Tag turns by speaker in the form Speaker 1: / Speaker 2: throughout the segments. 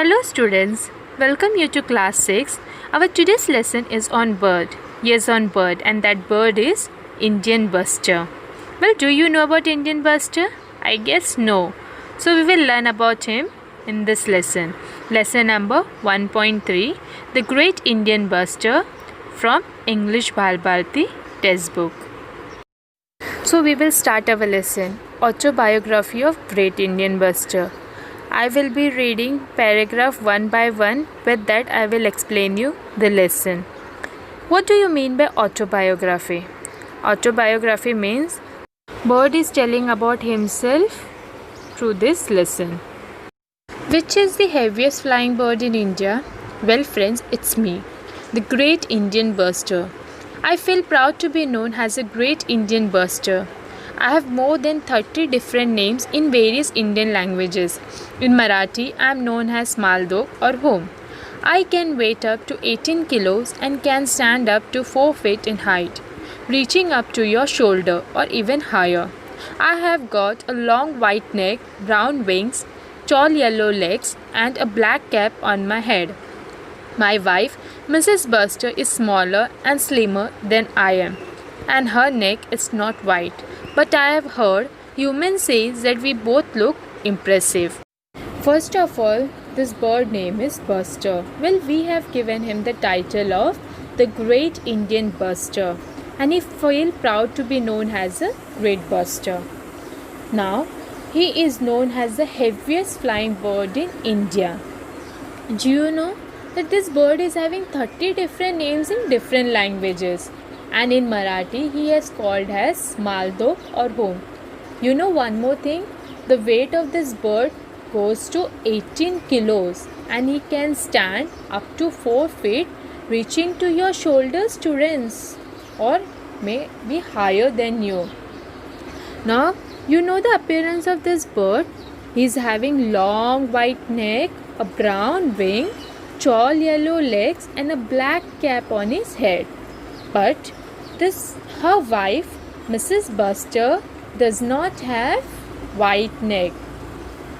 Speaker 1: Hello students, welcome you to class 6. Our today's lesson is on bird. Yes, on bird, and that bird is Indian buster. Well, do you know about Indian buster? I guess no. So we will learn about him in this lesson. Lesson number 1.3, The Great Indian Buster from English Bharati textbook. So we will start our lesson. Autobiography of Great Indian Buster. I will be reading paragraph one by one. With that, I will explain you the lesson. What do you mean by autobiography? Autobiography means bird is telling about himself through this lesson. Which is the heaviest flying bird in India? Well, friends, it's me, the Great Indian Buster. I feel proud to be known as a Great Indian Buster. I have more than 30 different names in various Indian languages. In Marathi, I am known as Maldok or Home. I can weigh up to 18 kilos and can stand up to 4 feet in height, reaching up to your shoulder or even higher. I have got a long white neck, brown wings, tall yellow legs, and a black cap on my head. My wife, Mrs. Buster, is smaller and slimmer than I am, and her neck is not white. But I have heard humans say that we both look impressive. First of all, this bird name is Buster. Well, we have given him the title of the Great Indian Buster, and he feels proud to be known as a Great Buster. Now, he is known as the heaviest flying bird in India. Do you know that this bird is having 30 different names in different languages? And in Marathi, he is called as Maldok or Home. You know one more thing? The weight of this bird goes to 18 kilos and he can stand up to 4 feet, reaching to your shoulders, students, or may be higher than you. Now, you know the appearance of this bird? He is having long white neck, a brown wing, tall yellow legs, and a black cap on his head. But her wife, Mrs. Buster, does not have white neck.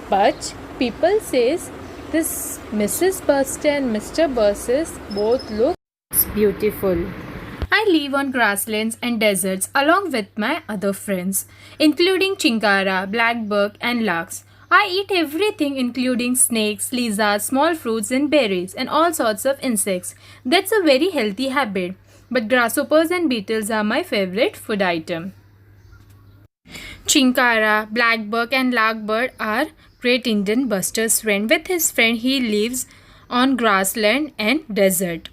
Speaker 1: But people says this Mrs. Buster and Mr. Buster both look beautiful. I live on grasslands and deserts along with my other friends, including chinkara, blackbuck, and larks. I eat everything including snakes, lizards, small fruits and berries, and all sorts of insects. That's a very healthy habit. But grasshoppers and beetles are my favorite food item. Chinkara, blackbuck, and larkbird are Great Indian Buster's friend. With his friend, he lives on grassland and desert.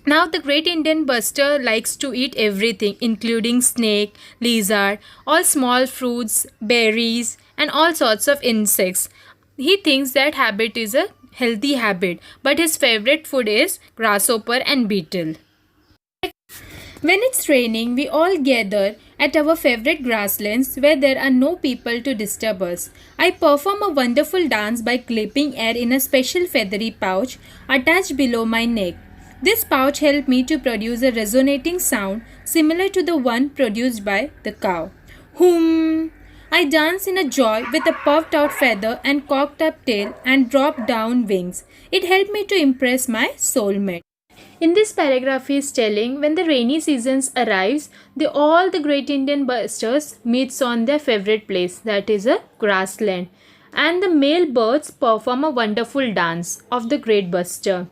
Speaker 1: Now, the Great Indian Buster likes to eat everything, including snake, lizard, all small fruits, berries, and all sorts of insects. He thinks that habit is a healthy habit, but his favorite food is grasshopper and beetle. When it's raining, we all gather at our favorite grasslands where there are no people to disturb us. I perform a wonderful dance by clipping air in a special feathery pouch attached below my neck. This pouch helped me to produce a resonating sound similar to the one produced by the cow. Hum! I dance in a joy with a puffed out feather and cocked up tail and dropped down wings. It helped me to impress my soulmate. In this paragraph, he is telling when the rainy seasons arrives, all the Great Indian Busters meets on their favorite place, that is a grassland, and the male birds perform a wonderful dance of the Great Buster.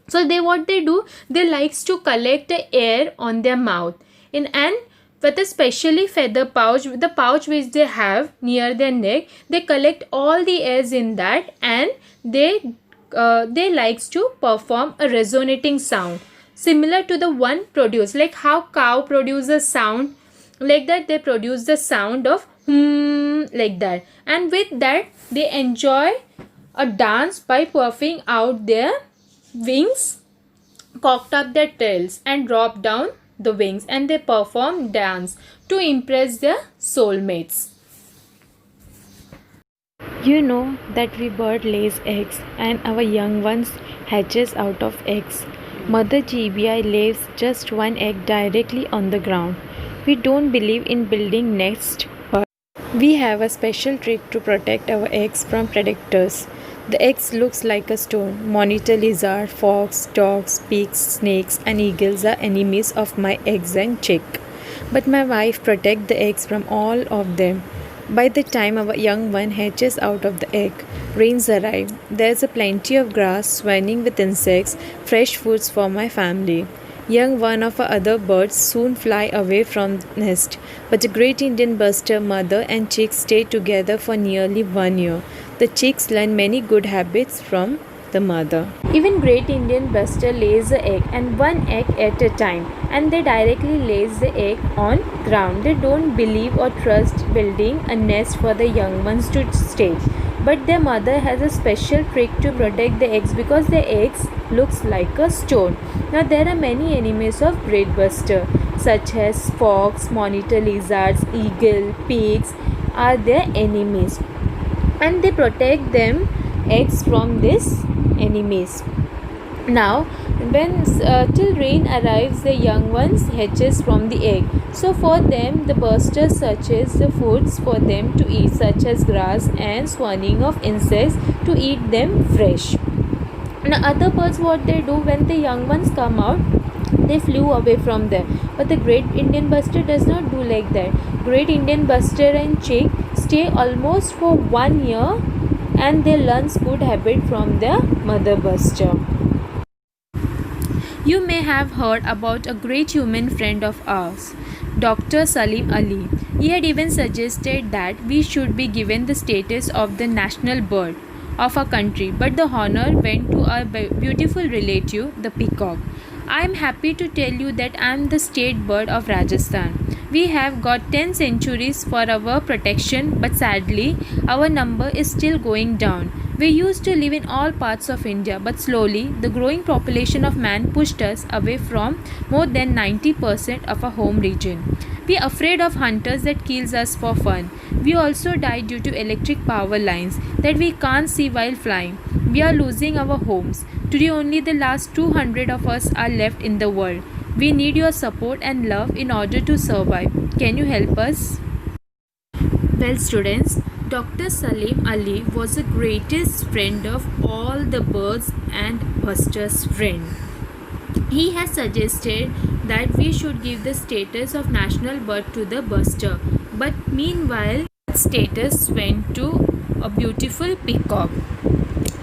Speaker 1: So what they do, they likes to collect the air on their mouth and with a specially feather pouch, the pouch which they have near their neck, they collect all the airs in that and they likes to perform a resonating sound similar to the one produced, like how cow produces sound, like that they produce the sound of like that, and with that they enjoy a dance by puffing out their wings, cocked up their tails and drop down the wings, and they perform dance to impress their soulmates. You know that we bird lays eggs and our young ones hatches out of eggs. Mother GBI lays just one egg directly on the ground. We don't believe in building nests, but we have a special trick to protect our eggs from predators. The eggs looks like a stone. Monitor lizard, fox, dogs, pigs, snakes and eagles are enemies of my eggs and chick. But my wife protects the eggs from all of them. By the time our young one hatches out of the egg, rains arrive. There's a plenty of grass swarming with insects, fresh foods for my family. Young one of our other birds soon fly away from the nest, but the great Indian buster mother and chicks stay together for nearly 1 year. The chicks learn many good habits from the mother. Even great Indian buster lays the egg and one egg at a time, and they directly lays the egg on ground. They don't believe or trust building a nest for the young ones to stay. But their mother has a special trick to protect the eggs because the eggs looks like a stone. Now there are many enemies of great buster such as fox, monitor lizards, eagle, pigs are their enemies, and they protect them eggs from these enemies. Now when till rain arrives, the young ones hatches from the egg. So for them the buster searches the foods for them to eat such as grass and swarming of insects to eat them fresh. Now other birds, what they do when the young ones come out, they flew away from them. But the great Indian buster does not do like that. Great Indian buster and chick stay almost for 1 year, and they learn good habit from their mother buster. You may have heard about a great human friend of ours, Dr. Salim Ali. He had even suggested that we should be given the status of the national bird of our country, but the honor went to our beautiful relative, the peacock. I am happy to tell you that I am the state bird of Rajasthan. We have got 10 centuries for our protection, but sadly, our number is still going down. We used to live in all parts of India, but slowly the growing population of man pushed us away from more than 90% of our home region. We are afraid of hunters that kills us for fun. We also die due to electric power lines that we can't see while flying. We are losing our homes. Today only the last 200 of us are left in the world. We need your support and love in order to survive. Can you help us? Well students, Dr. Salim Ali was the greatest friend of all the birds and Buster's friend. He has suggested that we should give the status of national bird to the buster, but meanwhile status went to a beautiful peacock.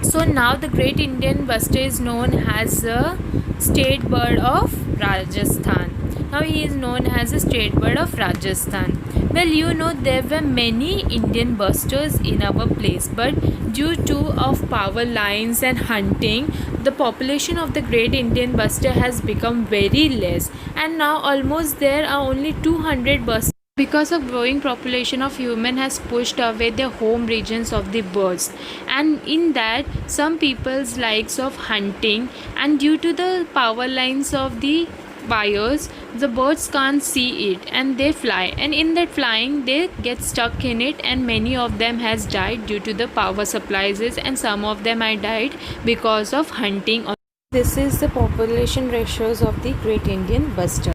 Speaker 1: So now the great Indian buster is known as the state bird of Rajasthan. Now he is known as the state bird of Rajasthan. Well, you know there were many Indian busters in our place, but due to of power lines and hunting, the population of the great Indian buster has become very less, and now almost there are only 200 busters. Because of growing population of human has pushed away their home regions of the birds, and in that some people's likes of hunting, and due to the power lines of the wires, the birds can't see it and they fly, and in that flying they get stuck in it, and many of them has died due to the power supplies, and some of them are died because of hunting. This is the population ratios of the great Indian buster.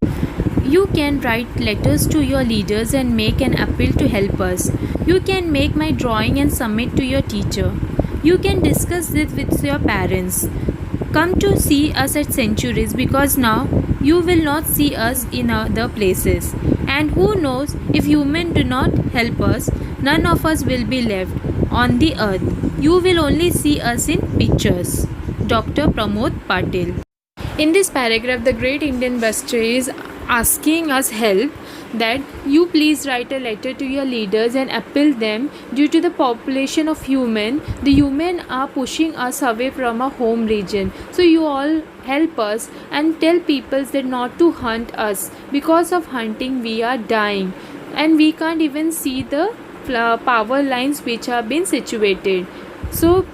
Speaker 1: You can write letters to your leaders and make an appeal to help us. You can make my drawing and submit to your teacher. You can discuss this with your parents. Come to see us at Centuries, because now you will not see us in other places. And who knows, if humans do not help us, none of us will be left on the earth. You will only see us in pictures. Dr. Pramod Patil. In this paragraph, the great Indian buster is asking us help, that you please write a letter to your leaders and appeal them. Due to the population of the human are pushing us away from our home region. So you all help us and tell people that not to hunt us. Because of hunting we are dying, and we can't even see the power lines which have been situated. So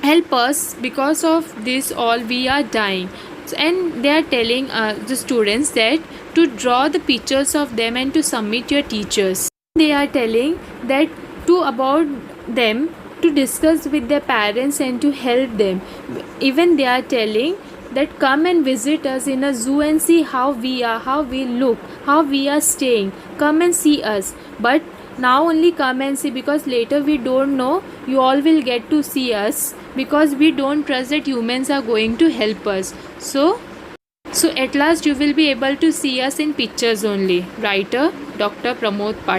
Speaker 1: help us, because of this all we are dying. And they are telling the students that to draw the pictures of them and to submit your teachers. They are telling that to about them to discuss with their parents and to help them. Even they are telling that come and visit us in a zoo and see how we are, how we look, how we are staying. Come and see us. But now only come and see, because later we don't know, you all will get to see us. because we don't trust that humans are going to help us. So at last you will be able to see us in pictures only. Writer Dr. Pramod Patil.